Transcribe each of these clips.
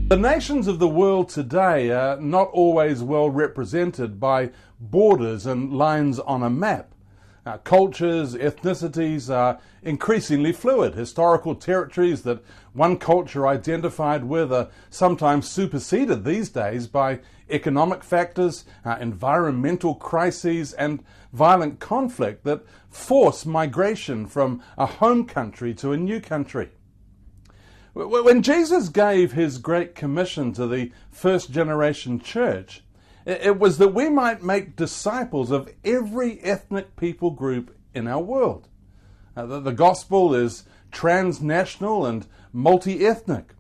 The nations of the world today are not always well represented by borders and lines on a map. Cultures, ethnicities are increasingly fluid. Historical territories that one culture identified with are sometimes superseded these days by economic factors, environmental crises and violent conflict that force migration from a home country to a new country. When Jesus gave his Great Commission to the first generation church, it was that we might make disciples of every ethnic people group in our world. The gospel is transnational and multi-ethnic.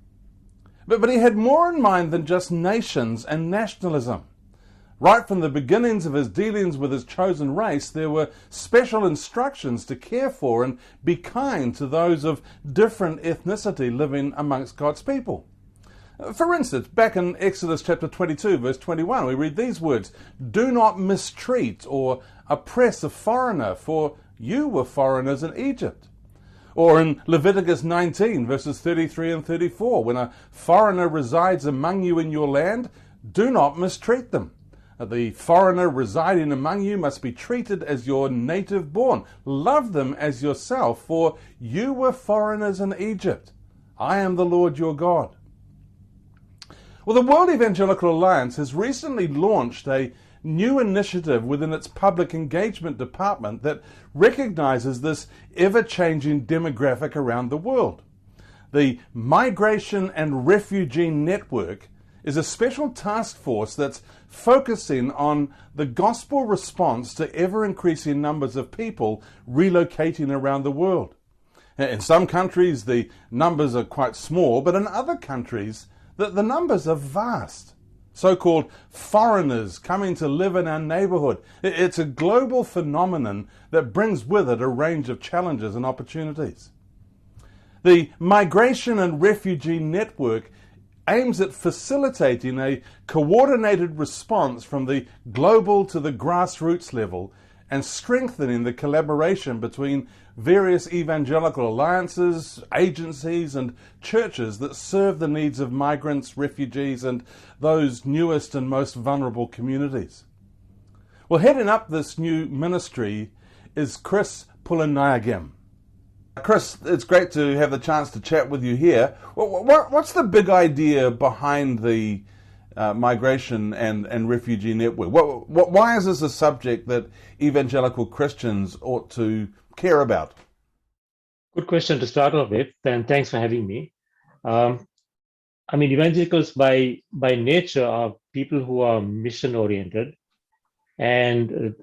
But he had more in mind than just nations and nationalism. Right from the beginnings of his dealings with his chosen race, there were special instructions to care for and be kind to those of different ethnicity living amongst God's people. For instance, back in Exodus chapter 22, verse 21, we read these words, "Do not mistreat or oppress a foreigner, for you were foreigners in Egypt." Or in Leviticus 19, verses 33 and 34, when a foreigner resides among you in your land, do not mistreat them. The foreigner residing among you must be treated as your native born. Love them as yourself, for you were foreigners in Egypt. I am the Lord your God. Well, the World Evangelical Alliance has recently launched a new initiative within its public engagement department that recognizes this ever-changing demographic around the world. The Migration and Refugee Network is a special task force that's focusing on the gospel response to ever-increasing numbers of people relocating around the world. In some countries, the numbers are quite small, but in other countries, the numbers are vast. So-called foreigners coming to live in our neighborhood. It's a global phenomenon that brings with it a range of challenges and opportunities. The Migration and Refugee Network aims at facilitating a coordinated response from the global to the grassroots level and strengthening the collaboration between various evangelical alliances, agencies and churches that serve the needs of migrants, refugees and those newest and most vulnerable communities. Well, heading up this new ministry is Chris Pulanayagam. Chris, it's great to have the chance to chat with you here. What's the big idea behind the Migration and Refugee Network? Why is this a subject that evangelical Christians ought to care about? Good question to start off with, and thanks for having me. Evangelicals by nature are people who are mission-oriented, and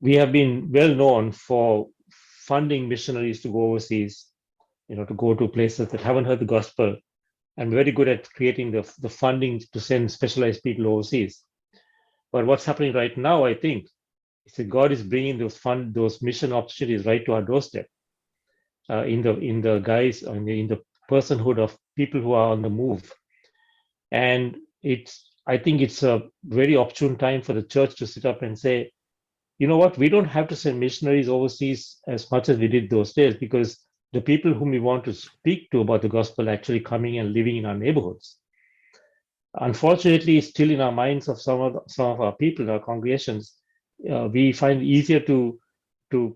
we have been well known for funding missionaries to go overseas, to go to places that haven't heard the gospel, and very good at creating the funding to send specialized people overseas. But what's happening right now, I think, is that God is bringing those mission opportunities right to our doorstep, in the personhood of people who are on the move. And I think it's a very opportune time for the church to sit up and say, you know what, we don't have to send missionaries overseas as much as we did those days, because the people whom we want to speak to about the gospel are actually coming and living in our neighborhoods. Unfortunately, still in our minds of some of our people in our congregations, we find it easier to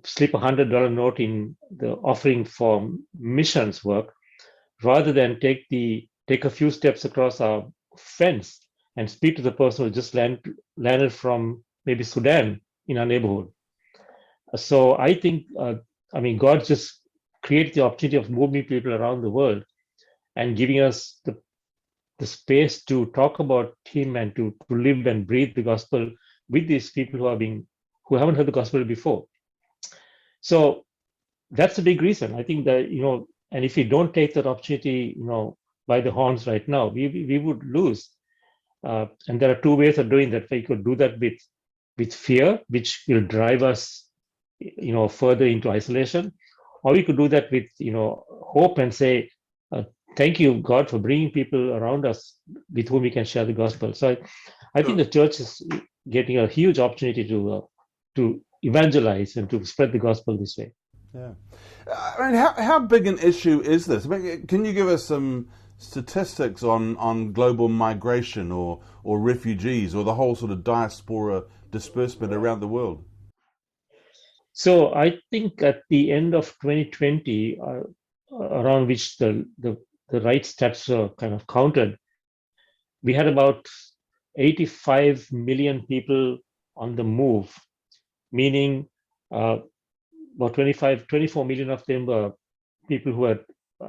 slip $100 note in the offering for missions work rather than take a few steps across our fence and speak to the person who just landed from maybe Sudan in our neighborhood. So I think, God just created the opportunity of moving people around the world and giving us the space to talk about Him and to live and breathe the gospel with these people who haven't heard the gospel before. So that's a big reason. I think that, and if we don't take that opportunity, by the horns right now, we would lose. And there are two ways of doing that. We could do that with fear, which will drive us, further into isolation, or we could do that with, hope and say, thank you, God, for bringing people around us with whom we can share the gospel. So I think the church is getting a huge opportunity to evangelize and to spread the gospel this way. Yeah. How big an issue is this? Can you give us some statistics on global migration or refugees or the whole sort of diaspora disbursement around the world? So I think at the end of 2020, around which the right stats are kind of counted, we had about 85 million people on the move, meaning uh, about 24 million of them were people who had,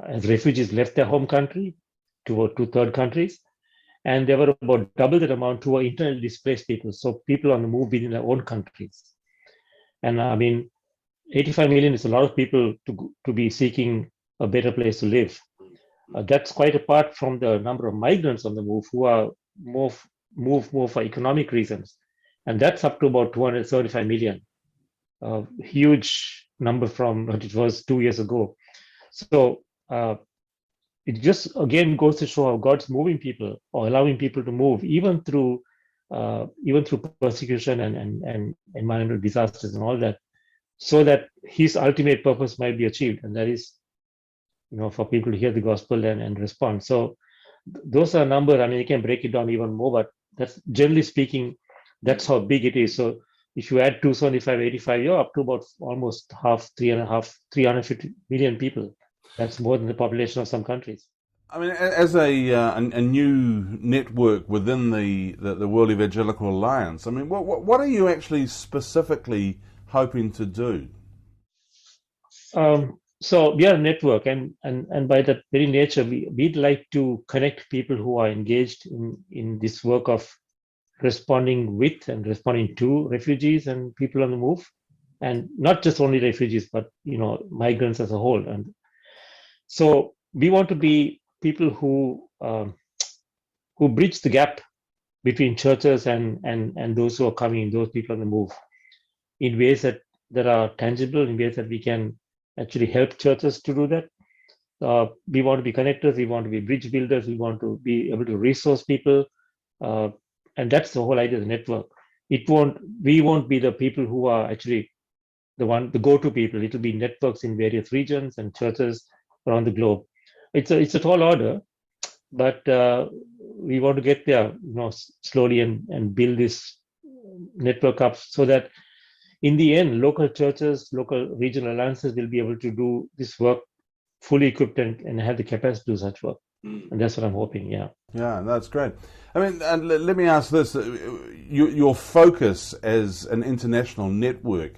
as refugees, left their home country to third countries. And there were about double that amount who were internally displaced people, so people on the move within their own countries. And I mean, 85 million is a lot of people to be seeking a better place to live. That's quite apart from the number of migrants on the move who are more move more for economic reasons, and that's up to about 275 million. A huge number from what it was 2 years ago. So it just again goes to show how God's moving people or allowing people to move, even through persecution and environmental disasters and all that, so that His ultimate purpose might be achieved, and that is, for people to hear the gospel and respond. So those are numbers. I mean, you can break it down even more, but that's generally speaking, that's how big it is. So if you add 275, 85, you're up to about almost half, 350 million people. That's more than the population of some countries. I mean, as a new network within the World Evangelical Alliance, I mean, what are you actually specifically hoping to do? So we are a network, and by that very nature, we'd like to connect people who are engaged in this work of responding with and responding to refugees and people on the move, and not just only refugees, but migrants as a whole. And so we want to be people who bridge the gap between churches and those who are coming, those people on the move, in ways that are tangible, in ways that we can actually help churches to do that. We want to be connectors, we want to be bridge builders, we want to be able to resource people, and that's the whole idea of the network. We won't be the people who are actually the go-to people. It'll be networks in various regions and churches around the globe. It's a tall order, but we want to get there, slowly and build this network up so that in the end, local churches, local regional alliances will be able to do this work fully equipped and have the capacity to do such work. And that's what I'm hoping. Yeah. Yeah, that's great. I mean, let me ask this: your focus as an international network.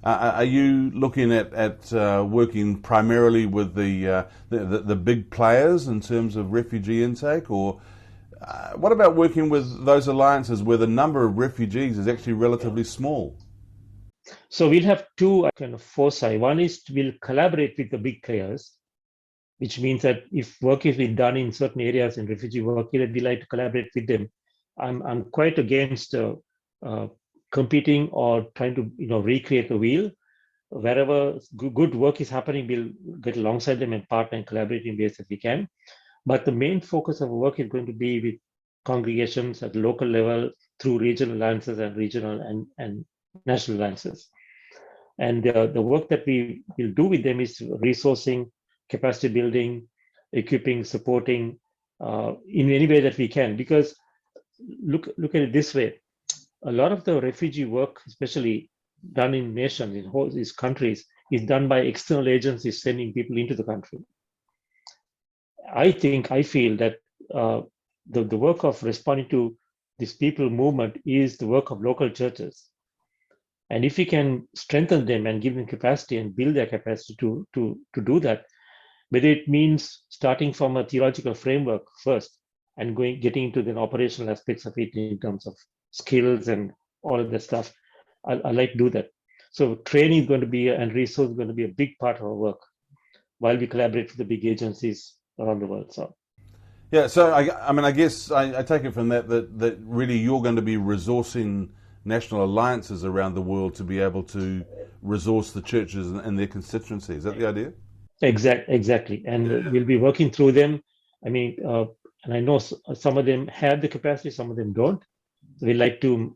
Are you looking at working primarily with the big players in terms of refugee intake, or what about working with those alliances where the number of refugees is actually relatively small? So we'll have two kind of foci. One is we'll collaborate with the big players, which means that if work is being done in certain areas in refugee work, we like to collaborate with them. I'm quite against competing or trying to recreate the wheel. Wherever good work is happening, we'll get alongside them and partner and collaborate in ways that we can. But the main focus of work is going to be with congregations at the local level through regional alliances and regional and national alliances. And the work that we will do with them is resourcing, capacity building, equipping, supporting in any way that we can. Because look at it this way: a lot of the refugee work, especially done in nations, in whole these countries, is done by external agencies sending people into the country. I feel that the work of responding to this people movement is the work of local churches. And if we can strengthen them and give them capacity and build their capacity to do that, whether it means starting from a theological framework first and getting into the operational aspects of it in terms of skills and all of that stuff, I like to do that. So training is going to be and resource is going to be a big part of our work while we collaborate with the big agencies around the world. So. Yeah, so I mean, I guess I take it from that really you're going to be resourcing national alliances around the world to be able to resource the churches and their constituency. Is that the idea? Exactly. And we'll be working through them. I mean, and I know some of them have the capacity, some of them don't. So we like to,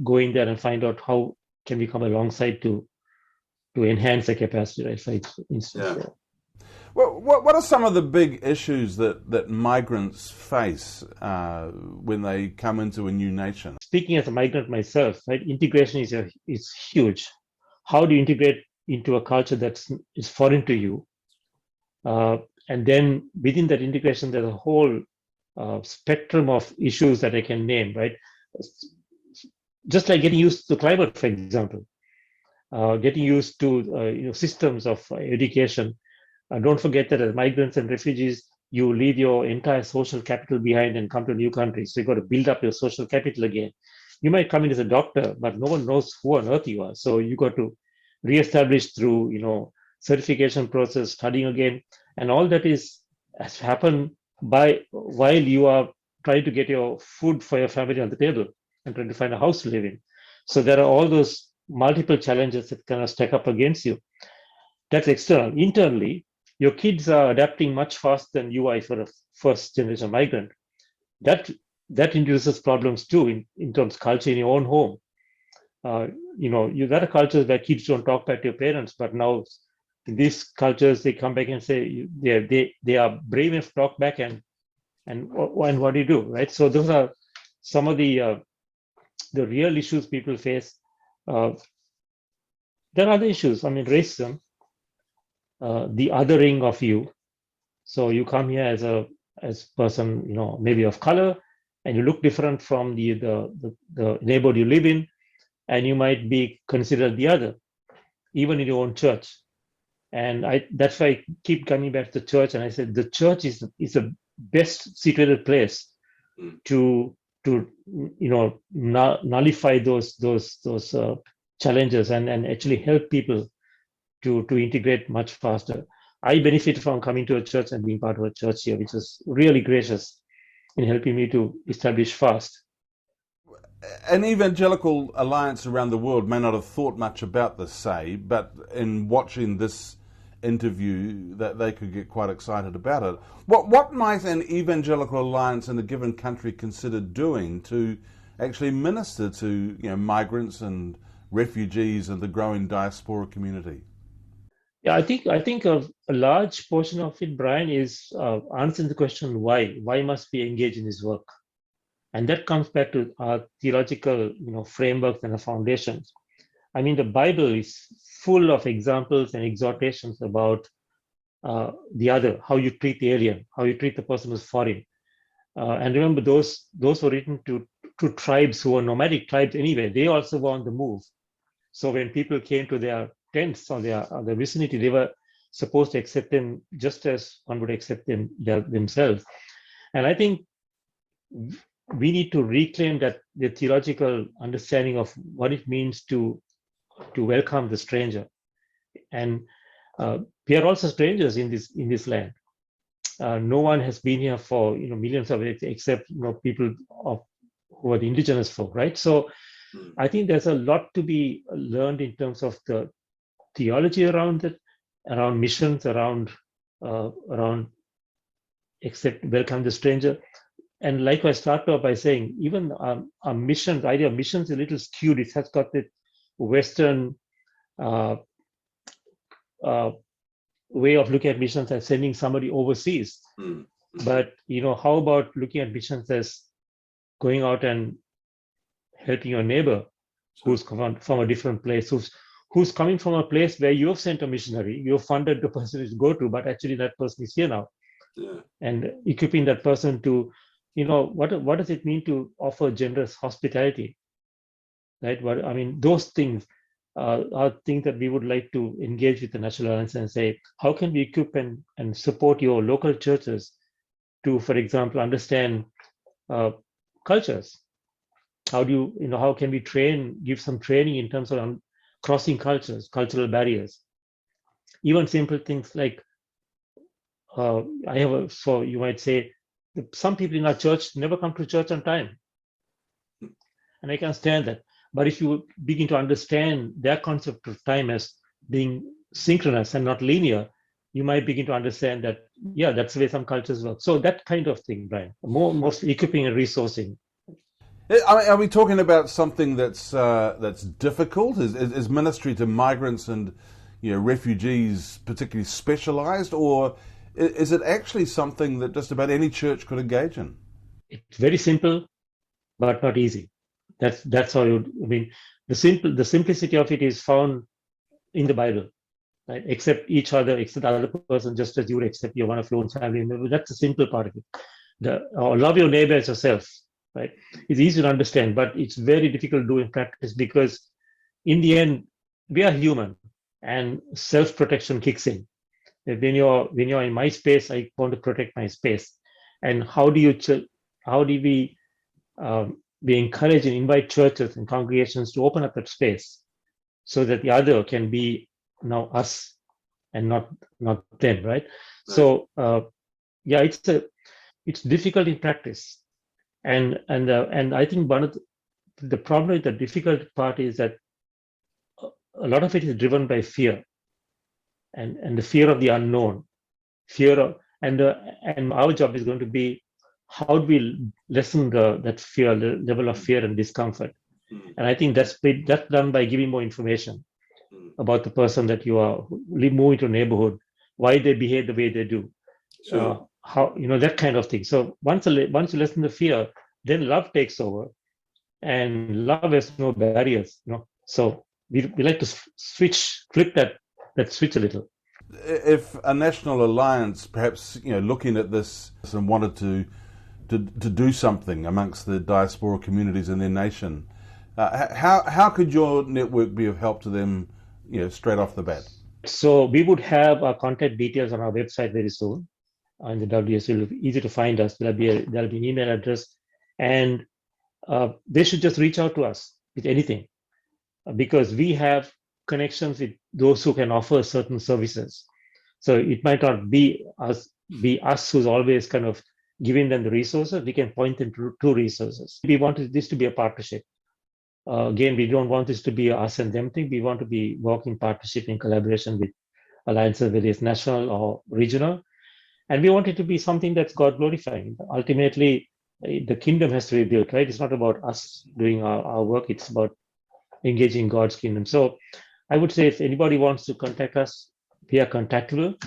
go in there and find out how can we come alongside to enhance the capacity, right? For instance. Yeah. What are some of the big issues that migrants face when they come into a new nation? Speaking as a migrant myself, right, integration is huge. How do you integrate into a culture is foreign to you? And then within that integration, there's a whole spectrum of issues that I can name, right? Just like getting used to climate, for example, getting used to systems of education. Don't forget that as migrants and refugees, you leave your entire social capital behind and come to a new country. So you've got to build up your social capital again. You might come in as a doctor, but no one knows who on earth you are. So you got to reestablish through certification process, studying again, and all that has happened while you are trying to get your food for your family on the table and trying to find a house to live in. So there are all those multiple challenges that kind of stack up against you. That's external. Internally, your kids are adapting much faster than you are for a first generation migrant. That introduces problems too in terms of culture in your own home. You've got a cultures where kids don't talk back to your parents, but now in these cultures they come back and say they are brave enough to talk back and what do you do, right? So those are some of the real issues people face. There are other issues. I mean, racism. The othering of you. So you come here as a person, maybe of color, and you look different from the neighborhood you live in, and you might be considered the other, even in your own church. And that's why I keep coming back to the church, and I said the church is the best situated place to nullify those challenges and actually help people to integrate much faster. I benefit from coming to a church and being part of a church here, which is really gracious in helping me to establish fast. An evangelical alliance around the world may not have thought much about this, say, but in watching this interview, that they could get quite excited about it. What might an evangelical alliance in a given country consider doing to actually minister to migrants and refugees and the growing diaspora community? Yeah, I think a large portion of it, Brian, is answering the question why. Why must we engage in this work? And that comes back to our theological, frameworks and our foundations. I mean, the Bible is full of examples and exhortations about the other, how you treat the alien, how you treat the person who's foreign. And remember, those were written to tribes who were nomadic tribes anyway. They also were on the move. So when people came to their tents or their vicinity, they were supposed to accept them just as one would accept them themselves. And I think we need to reclaim that the theological understanding of what it means to welcome the stranger. And we are also strangers in this land. No one has been here for millions of years except people who are the indigenous folk, right? So I think there's a lot to be learned in terms of the theology around it, around missions, around accept, welcome the stranger. And like I started off by saying, even our mission, the idea of missions is a little skewed. It has got the Western way of looking at missions as sending somebody overseas. But how about looking at missions as going out and helping your neighbor who's come from a different place, who's coming from a place where you have sent a missionary, you have funded the person to go to, but actually that person is here now. Yeah. And equipping that person to, what does it mean to offer generous hospitality, right? I mean, those things are things that we would like to engage with the National Alliance and say, how can we equip and support your local churches to, for example, understand cultures? How do how can we give some training in terms of crossing cultural barriers? Even simple things like, so you might say, some people in our church never come to church on time. And I can understand that. But if you begin to understand their concept of time as being synchronous and not linear, you might begin to understand that, yeah, that's the way some cultures work. So that kind of thing, Brian, mostly equipping and resourcing. Are we talking about something that's difficult? Is ministry to migrants and refugees particularly specialised, or is it actually something that just about any church could engage in? It's very simple, but not easy. That's how I mean, the simplicity of it is found in the Bible. Right? Accept each other, accept the other person just as you would accept one of your own family members. That's the simple part of it. Love your neighbor as yourself. Right? It's easy to understand, but it's very difficult to do in practice because, in the end, we are human, and self-protection kicks in. When you're in my space, I want to protect my space. And how do we encourage and invite churches and congregations to open up that space so that the other can be now us and not them, right? So yeah, it's difficult in practice, and I think one of the problem with the difficult part is that a lot of it is driven by fear, and the fear of the unknown, and our job is going to be how do we lessen that fear, the level of fear and discomfort. And I think that's done by giving more information about the person that you are moving to a neighborhood, why they behave the way they do, how that kind of thing. So once you lessen the fear, then love takes over, and love has no barriers. So we like to flip that switch a little. If a national alliance, perhaps looking at this and wanted to do something amongst the diaspora communities in their nation, how could your network be of help to them, straight off the bat? So we would have our contact details on our website very soon. On the WS, it'll be easy to find us. There'll be an email address, and they should just reach out to us with anything, because we have connections with those who can offer certain services. So it might not be us who's always kind of giving them the resources. We can point them to resources. We want this to be a partnership. Again, we don't want this to be us and them thing. We want to be working partnership in collaboration with alliances, whether it's national or regional. And we want it to be something that's God glorifying. Ultimately, the kingdom has to be built, right? It's not about us doing our work. It's about engaging God's kingdom. So I would say if anybody wants to contact us, we are contactable.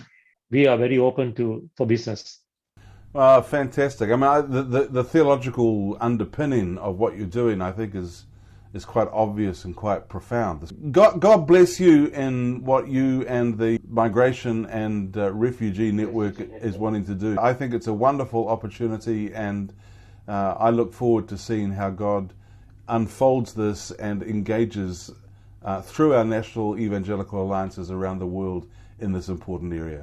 We are very open for business. Fantastic. I mean, the theological underpinning of what you're doing, I think, is quite obvious and quite profound. God bless you in what you and the Migration and Refugee Network is wanting to do. I think it's a wonderful opportunity, and I look forward to seeing how God unfolds this and engages through our national evangelical alliances around the world in this important area.